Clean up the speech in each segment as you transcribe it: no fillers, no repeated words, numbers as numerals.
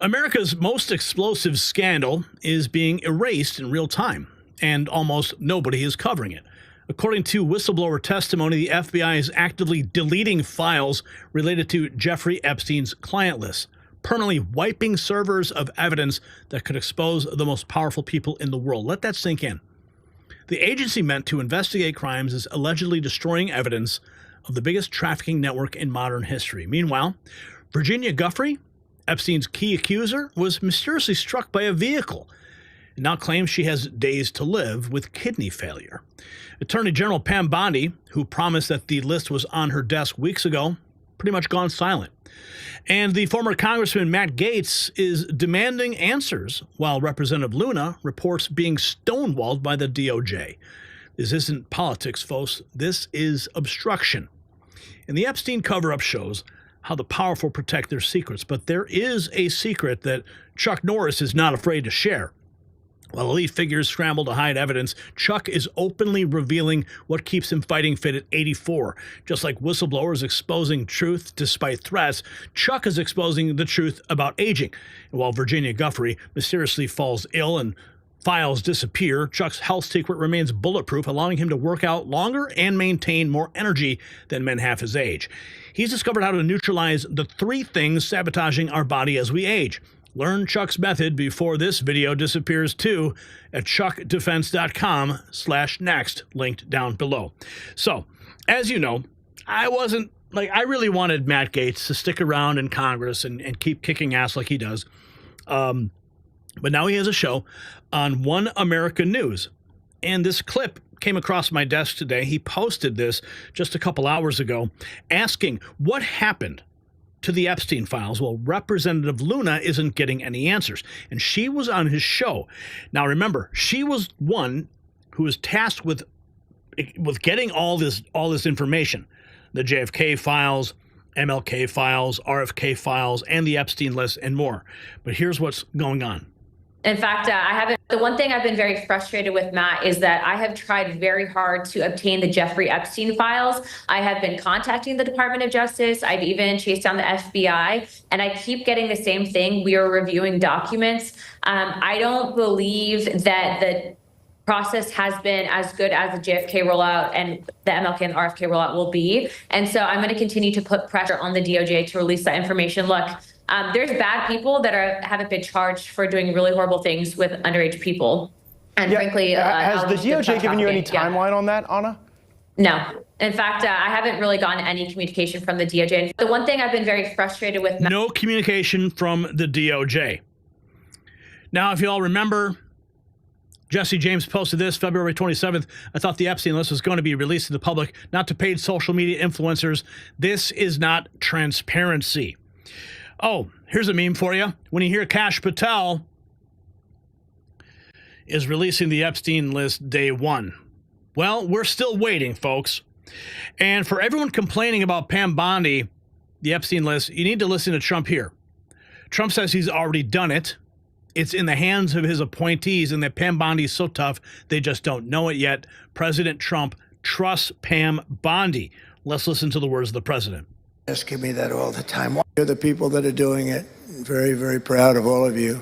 America's most explosive scandal is being erased in real time, and almost nobody is covering it. According to whistleblower testimony, the FBI is actively deleting files related to Jeffrey Epstein's client list, permanently wiping servers of evidence that could expose the most powerful people in the world. Let that sink in. The agency meant to investigate crimes is allegedly destroying evidence of the biggest trafficking network in modern history. Meanwhile, Virginia Giuffre, Epstein's key accuser, was mysteriously struck by a vehicle and now claims she has days to live with kidney failure. Attorney General Pam Bondi, who promised that the list was on her desk weeks ago, pretty much gone silent. And the former Congressman Matt Gaetz is demanding answers, while Representative Luna reports being stonewalled by the DOJ. This isn't politics, folks. This is obstruction. And the Epstein cover-up shows how the powerful protect their secrets, but there is a secret that Chuck Norris is not afraid to share. While elite figures scramble to hide evidence, Chuck is openly revealing what keeps him fighting fit at 84. Just like whistleblowers exposing truth despite threats, Chuck is exposing the truth about aging. And while Virginia Giuffre mysteriously falls ill and files disappear, Chuck's health secret remains bulletproof, allowing him to work out longer and maintain more energy than men half his age. He's discovered how to neutralize the three things sabotaging our body as we age. Learn Chuck's method before this video disappears too at chuckdefense.com/next, linked down below. So, as you know, I really wanted Matt Gaetz to stick around in Congress and keep kicking ass like he does. But now he has a show on One America News. And this clip came across my desk today. He posted this just a couple hours ago asking what happened to the Epstein files. Well, Representative Luna isn't getting any answers, and she was on his show. Now, remember, she was one who was tasked with getting all this information, the JFK files, MLK files, RFK files, and the Epstein list, and more. But here's what's going on. In fact, the one thing I've been very frustrated with, Matt, is that I have tried very hard to obtain the Jeffrey Epstein files. I have been contacting the Department of Justice. I've even chased down the FBI, and I keep getting the same thing. We are reviewing documents. I don't believe that the process has been as good as the JFK rollout and the MLK and the RFK rollout will be. And so I'm going to continue to put pressure on the DOJ to release that information. Look, there's bad people that haven't been charged for doing really horrible things with underage people. And frankly, has the DOJ given you any timeline on that, Anna? No. In fact, I haven't really gotten any communication from the DOJ. The one thing I've been very frustrated with. No communication from the DOJ. Now, if you all remember, Jesse James posted this February 27th. I thought the Epstein list was going to be released to the public, not to paid social media influencers. This is not transparency. Oh, here's a meme for you. When you hear Kash Patel is releasing the Epstein list day one. Well, we're still waiting, folks. And for everyone complaining about Pam Bondi, the Epstein list, you need to listen to Trump here. Trump says he's already done it. It's in the hands of his appointees, and that Pam Bondi is so tough, they just don't know it yet. President Trump trusts Pam Bondi. Let's listen to the words of the president. Asking me that all the time. You're the people that are doing it. Very, very proud of all of you.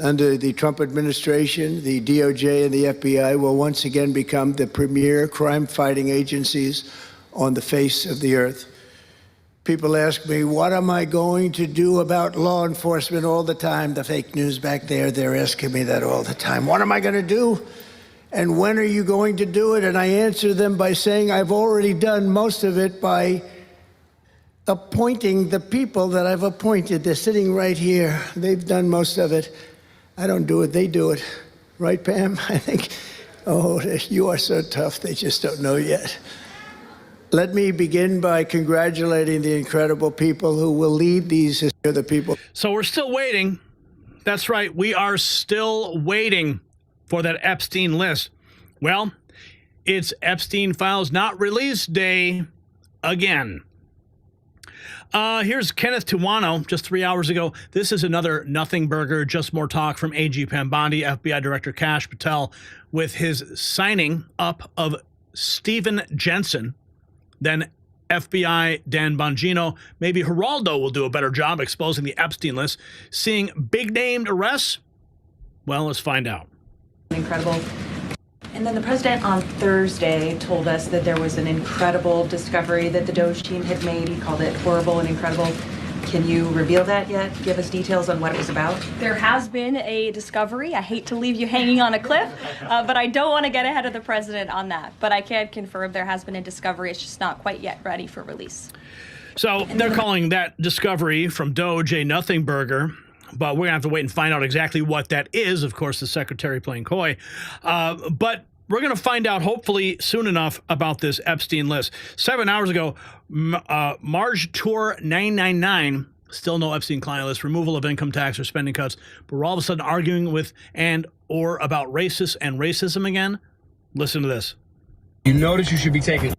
Under the Trump administration, the DOJ and the FBI will once again become the premier crime-fighting agencies on the face of the earth. People ask me, what am I going to do about law enforcement all the time? The fake news back there, they're asking me that all the time. What am I going to do? And when are you going to do it? And I answer them by saying I've already done most of it by appointing the people that I've appointed. They're sitting right here. They've done most of it. I don't do it, they do it. Right, Pam? I think, oh, you are so tough, they just don't know yet. Let me begin by congratulating the incredible people who will lead these other people. So we're still waiting. That's right, we are still waiting for that Epstein list. Well, it's Epstein files not released day again. Here's Kenneth Tuano just 3 hours ago. This is another nothing burger, just more talk from AG Pam Bondi, FBI Director Kash Patel, with his signing up of Stephen Jensen, then FBI Dan Bongino. Maybe Geraldo will do a better job exposing the Epstein list. Seeing big-named arrests? Well, let's find out. Incredible. And then the president on Thursday told us that there was an incredible discovery that the Doge team had made. He called it horrible and incredible. Can you reveal that yet? Give us details on what it was about? There has been a discovery. I hate to leave you hanging on a cliff, but I don't want to get ahead of the president on that. But I can confirm there has been a discovery. It's just not quite yet ready for release. So they're calling that discovery from Doge a nothing burger. But we're going to have to wait and find out exactly what that is. Of course, the secretary playing coy. But we're going to find out, hopefully, soon enough about this Epstein list. 7 hours ago, Marge Tour 999, still no Epstein client list, removal of income tax or spending cuts. But we're all of a sudden arguing with or about racists and racism again. Listen to this. You know that you should be taking...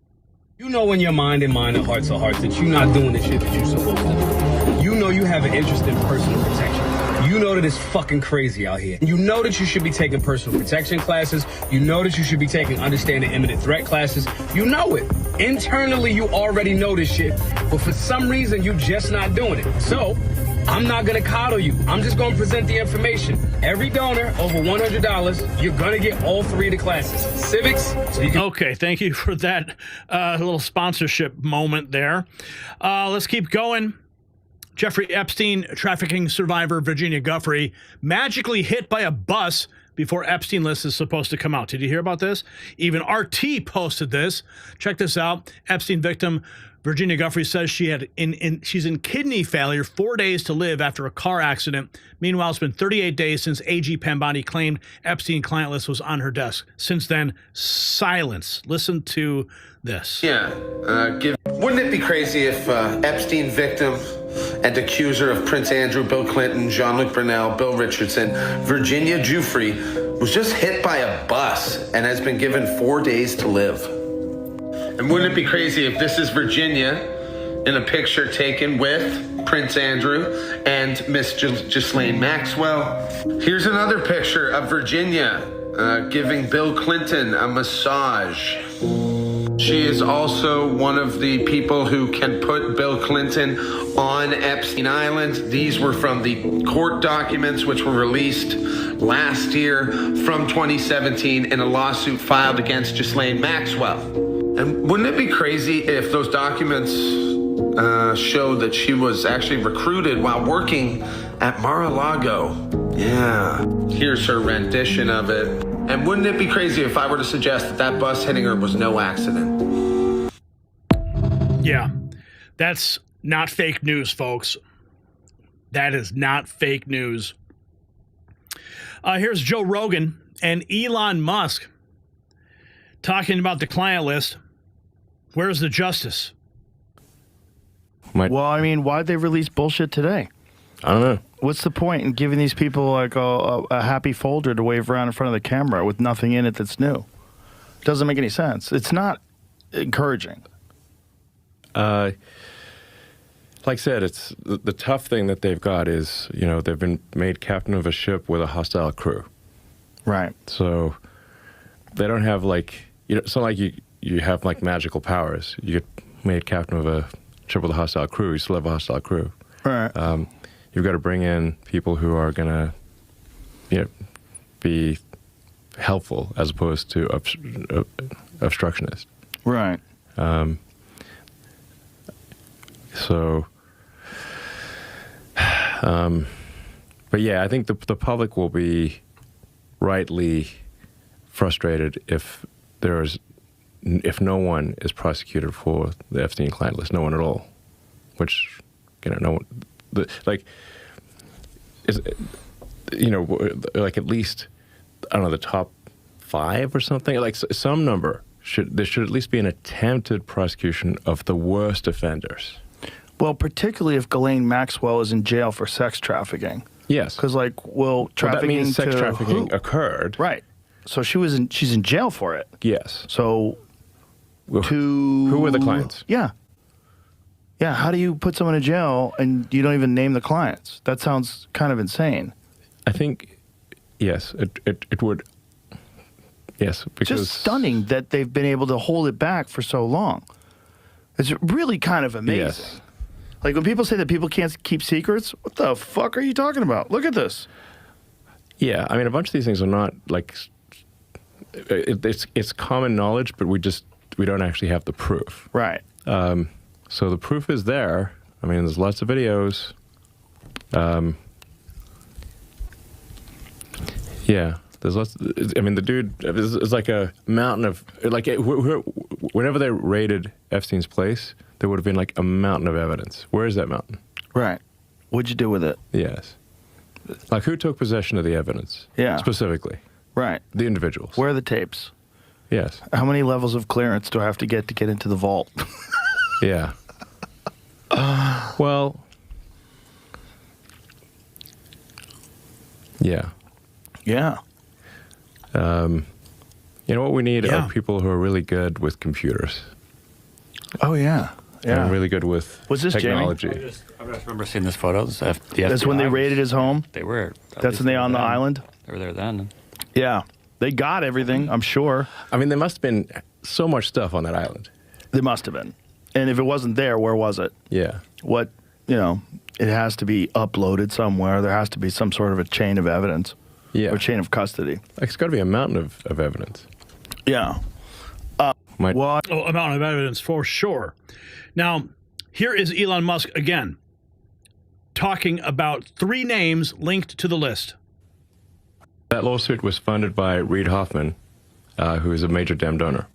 You know in your mind and mind and hearts of hearts that you're not doing the shit that you're supposed to do. You know you have an interest in personal protection. You know that it's fucking crazy out here. You know that you should be taking personal protection classes. You know that you should be taking understanding imminent threat classes. You know it. Internally, you already know this shit. But for some reason, you're just not doing it. So, I'm not going to coddle you. I'm just going to present the information. Every donor over $100, you're going to get all 3 of the classes. Civics, so you can... Okay, thank you for that little sponsorship moment there. Let's keep going. Jeffrey Epstein, trafficking survivor Virginia Giuffre, magically hit by a bus before Epstein list is supposed to come out. Did you hear about this? Even RT posted this. Check this out. Epstein victim Virginia Giuffre says she's in kidney failure, 4 days to live after a car accident. Meanwhile, it's been 38 days since AG Pam Bondi claimed Epstein client list was on her desk. Since then, silence. Listen to this. Wouldn't it be crazy if Epstein victim and accuser of Prince Andrew, Bill Clinton, Jean-Luc Brunel, Bill Richardson, Virginia Giuffre, was just hit by a bus and has been given 4 days to live? And wouldn't it be crazy if this is Virginia in a picture taken with Prince Andrew and Miss Ghislaine Maxwell? Here's another picture of Virginia giving Bill Clinton a massage. She is also one of the people who can put Bill Clinton on Epstein Island. These were from the court documents which were released last year from 2017 in a lawsuit filed against Ghislaine Maxwell. And wouldn't it be crazy if those documents show that she was actually recruited while working at Mar-a-Lago? Yeah. Here's her rendition of it. And wouldn't it be crazy if I were to suggest that that bus hitting her was no accident? Yeah, that's not fake news, folks. That is not fake news. Here's Joe Rogan and Elon Musk talking about the client list. Where's the justice? Well, I mean, why'd they release bullshit today? I don't know. What's the point in giving these people like a happy folder to wave around in front of the camera with nothing in it that's new? Doesn't make any sense. It's not encouraging. Like I said, it's the tough thing that they've got is, you know, they've been made captain of a ship with a hostile crew. Right. So they don't have like, you know, it's not like you have like magical powers. You get made captain of a ship with a hostile crew. You still have a hostile crew. Right. You've got to bring in people who are going to, you know, be helpful as opposed to obstructionist. Right. But yeah, I think the public will be rightly frustrated if no one is prosecuted for the Epstein client list, no one at all, which, you know, no one, like at least, I don't know, the top 5 or something, like some number. There should at least be an attempted prosecution of the worst offenders. Well, particularly if Ghislaine Maxwell is in jail for sex trafficking. Yes. Because, like, trafficking that means sex to trafficking who? occurred. Right. So she's in jail for it. Yes. So who were the clients? Yeah. Yeah, how do you put someone in jail and you don't even name the clients? That sounds kind of insane. I think, yes, it would. Yes, because... It's just stunning that they've been able to hold it back for so long. It's really kind of amazing. Yes. Like when people say that people can't keep secrets, what the fuck are you talking about? Look at this. Yeah, I mean, a bunch of these things are not like it's common knowledge, but we don't actually have the proof. Right. So the proof is there. I mean, there's lots of videos. Yeah, there's lots. I mean, the dude is like a mountain of like. Whenever they raided Epstein's place, there would have been like a mountain of evidence. Where is that mountain? Right. What'd you do with it? Yes. Like who took possession of the evidence? Yeah. Specifically. Right. The individuals. Where are the tapes? Yes. How many levels of clearance do I have to get into the vault? Yeah. Well. Yeah. Yeah. You know what we need Yeah. are people who are really good with computers. Oh, yeah. Yeah. And really good with Was this Jamie? technology. I just remember seeing this photo. That's when they raided his home? They were. That's when they on the island? They were there then. Yeah. They got everything, I'm sure. I mean, there must have been so much stuff on that island. There must have been. And if it wasn't there, where was it? Yeah. What, it has to be uploaded somewhere. There has to be some sort of a chain of evidence. Yeah. Or chain of custody. Like, it's got to be a mountain of evidence. Yeah. Oh, amount of evidence for sure. Now, here is Elon Musk again, talking about 3 names linked to the list. That lawsuit was funded by Reid Hoffman, who is a major Dem donor.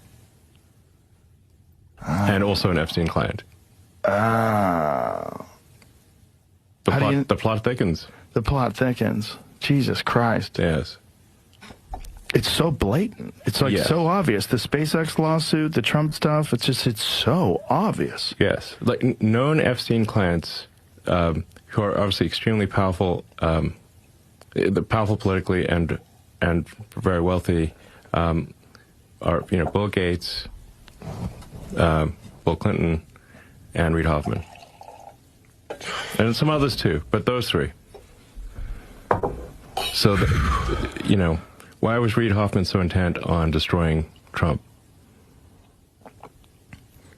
And also an Epstein client. The plot thickens. The plot thickens. Jesus Christ. Yes. It's so blatant. It's like so obvious. The SpaceX lawsuit, the Trump stuff, it's so obvious. Yes. Like known Epstein clients who are obviously extremely powerful, powerful politically and very wealthy, are Bill Gates, Bill Clinton, and Reid Hoffman. And some others too, but those 3. So, why was Reid Hoffman so intent on destroying Trump? Do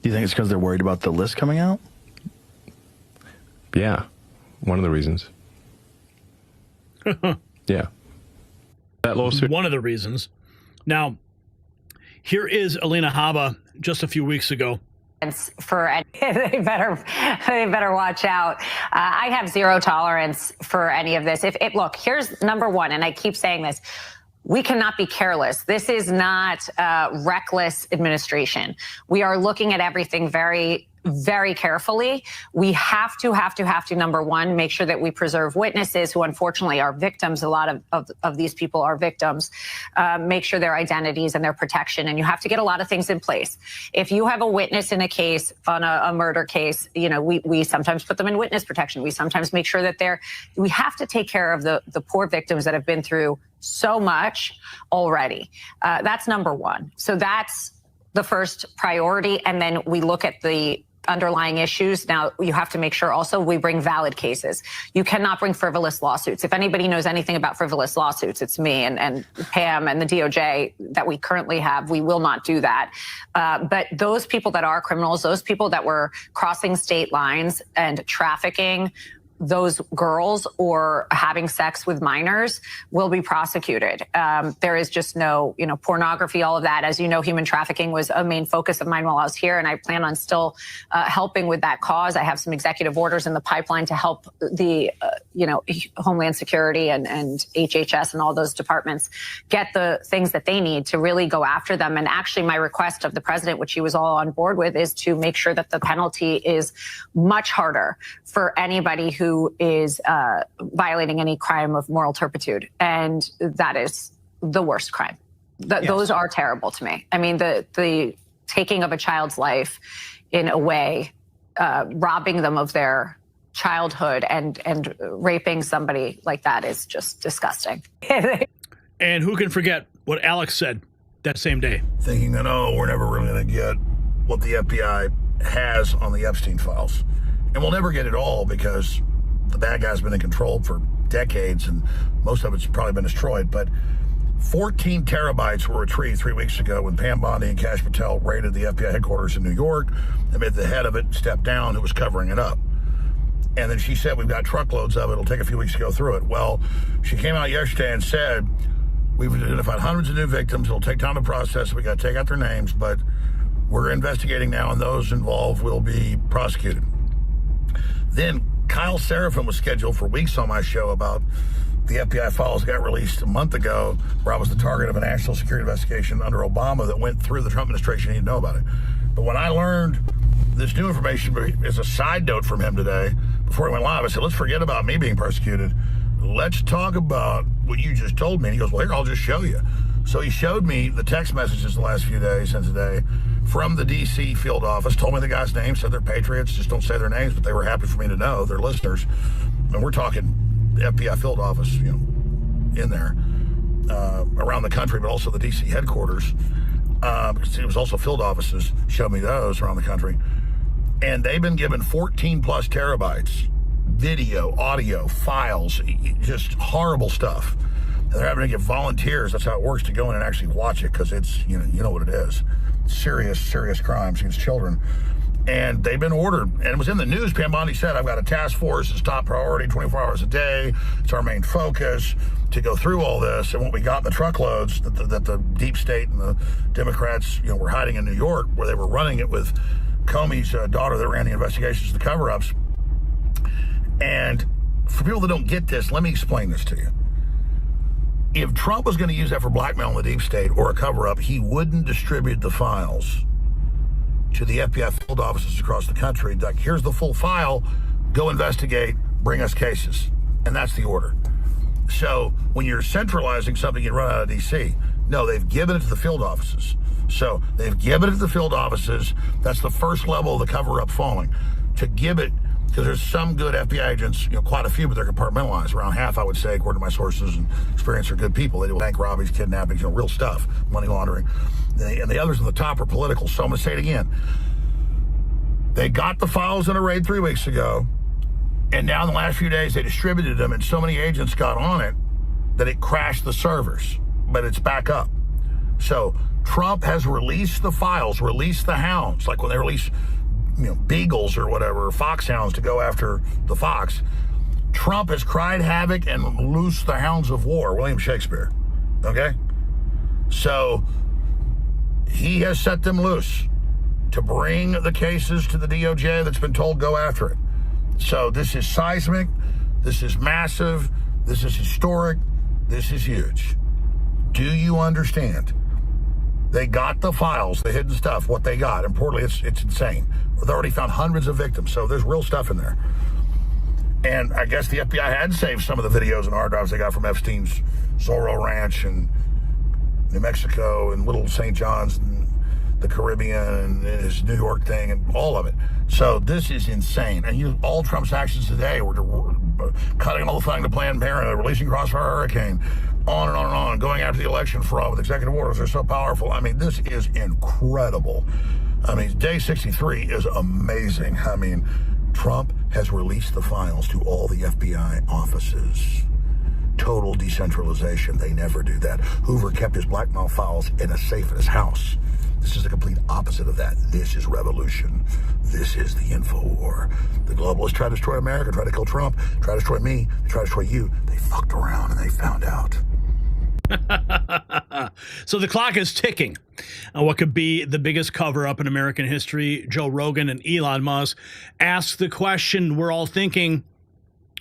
you think it's because they're worried about the list coming out? Yeah, one of the reasons. Yeah. That lawsuit. One of the reasons. Now, here is Alina Habba just a few weeks ago. They better watch out. I have zero tolerance for any of this. Look, here's number one, and I keep saying this. We cannot be careless. This is not reckless administration. We are looking at everything very, very carefully. We have to, number one, make sure that we preserve witnesses who unfortunately are victims. A lot of these people are victims. Make sure their identities and their protection. And you have to get a lot of things in place. If you have a witness in a case, on a murder case, we sometimes put them in witness protection. We sometimes make sure that we have to take care of the poor victims that have been through so much already. That's number one. So that's the first priority. And then we look at the underlying issues. Now, you have to make sure also we bring valid cases. You cannot bring frivolous lawsuits. If anybody knows anything about frivolous lawsuits, it's me and Pam and the DOJ that we currently have. We will not do that. But those people that are criminals, those people that were crossing state lines and trafficking those girls or having sex with minors will be prosecuted. There is just no, pornography, all of that. As you know, human trafficking was a main focus of mine while I was here, and I plan on still helping with that cause. I have some executive orders in the pipeline to help the, Homeland Security and HHS and all those departments get the things that they need to really go after them. And actually, my request of the president, which he was all on board with, is to make sure that the penalty is much harder for anybody who is violating any crime of moral turpitude. And that is the worst crime. Those are terrible to me. I mean, the taking of a child's life in a way, robbing them of their childhood and raping somebody like that is just disgusting. And who can forget what Alex said that same day? Thinking that, we're never really going to get what the FBI has on the Epstein files. And we'll never get it all because the bad guy's been in control for decades and most of it's probably been destroyed. But 14 terabytes were retrieved 3 weeks ago when Pam Bondi and Kash Patel raided the FBI headquarters in New York. They made the head of it step down, who was covering it up. And then she said, we've got truckloads of it. It'll take a few weeks to go through it. Well, she came out yesterday and said, we've identified hundreds of new victims. It'll take time to process. We got to take out their names, but we're investigating now, and those involved will be prosecuted. Then Kyle Seraphin was scheduled for weeks on my show about the FBI files that got released a month ago, where I was the target of a national security investigation under Obama that went through the Trump administration. He didn't know about it. But when I learned this new information as a side note from him today, before he went live, I said, let's forget about me being persecuted. Let's talk about what you just told me. And he goes, well, here, I'll just show you. So he showed me the text messages the last few days and today from the D.C. field office, told me the guy's name, said they're patriots, just don't say their names, but they were happy for me to know, they're listeners. And we're talking FBI field office, in there, around the country, but also the D.C. headquarters. Because it was also field offices, showed me those around the country. And they've been given 14 plus terabytes, video, audio, files, just horrible stuff. And they're having to get volunteers, that's how it works, to go in and actually watch it, because it's, you know what it is. Serious crimes against children. And they've been ordered, and it was in the news. Pam Bondi said, I've got a task force, it's top priority, 24 hours a day. It's our main focus to go through all this. And what we got in the truckloads that the deep state and the Democrats, were hiding in New York, where they were running it with Comey's daughter that ran the investigations, the cover-ups. And for people that don't get this, let me explain this to you. If Trump was going to use that for blackmail in the deep state or a cover-up, he wouldn't distribute the files to the FBI field offices across the country. Like, here's the full file, go investigate, bring us cases. And that's the order. So when you're centralizing something, you run out of D.C. No, they've given it to the field offices. So they've given it to the field offices. That's the first level of the cover-up falling. To give it, because there's some good FBI agents, quite a few, but they're compartmentalized. Around half, I would say, according to my sources and experience, are good people. They do bank robberies, kidnappings, real stuff, money laundering. And the others on the top are political. So I'm going to say it again. They got the files in a raid 3 weeks ago, and now in the last few days, they distributed them, and so many agents got on it that it crashed the servers, but it's back up. So Trump has released the files, released the hounds, like when they release beagles or whatever, foxhounds to go after the fox. Trump has cried havoc and loosed the hounds of war, William Shakespeare, okay? So he has set them loose to bring the cases to the DOJ that's been told go after it. So this is seismic, this is massive, this is historic, this is huge. Do you understand? They got the files, the hidden stuff, what they got. Importantly, it's insane. They've already found hundreds of victims, so there's real stuff in there. And I guess the FBI had saved some of the videos and hard drives they got from Epstein's Zorro Ranch and New Mexico and Little St. John's and the Caribbean and his New York thing and all of it. So this is insane. And all Trump's actions today were cutting all the funding to Planned Parenthood, releasing Crossfire Hurricane, on and on and on, going after the election fraud with executive orders. They're so powerful. I mean, this is incredible. I mean, day 63 is amazing. I mean, Trump has released the files to all the FBI offices. Total decentralization. They never do that. Hoover kept his blackmail files in a safe in his house. This is the complete opposite of that. This is revolution. This is the info war. The globalists try to destroy America, try to kill Trump, try to destroy me, they try to destroy you. They fucked around and they found out. So the clock is ticking on what could be the biggest cover-up in American history. Joe Rogan and Elon Musk ask the question we're all thinking,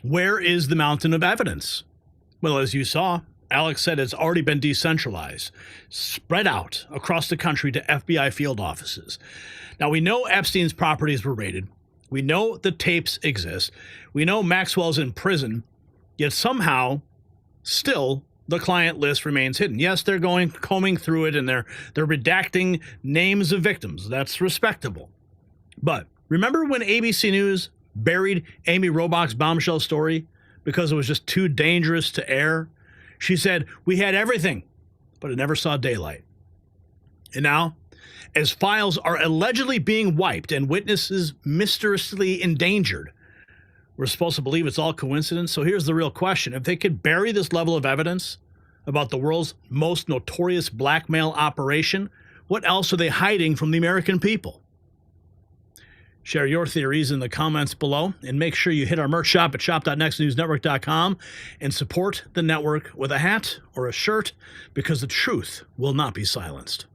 where is the mountain of evidence? Well, as you saw, Alex said it's already been decentralized, spread out across the country to FBI field offices. Now, we know Epstein's properties were raided. We know the tapes exist. We know Maxwell's in prison, yet somehow, still, the client list remains hidden. Yes, they're combing through it and they're redacting names of victims. That's respectable. But remember when ABC News buried Amy Robach's bombshell story because it was just too dangerous to air? She said, we had everything, but it never saw daylight. And now, as files are allegedly being wiped and witnesses mysteriously endangered, we're supposed to believe it's all coincidence. So here's the real question. If they could bury this level of evidence, about the world's most notorious blackmail operation? What else are they hiding from the American people? Share your theories in the comments below, and make sure you hit our merch shop at shop.nextnewsnetwork.com and support the network with a hat or a shirt, because the truth will not be silenced.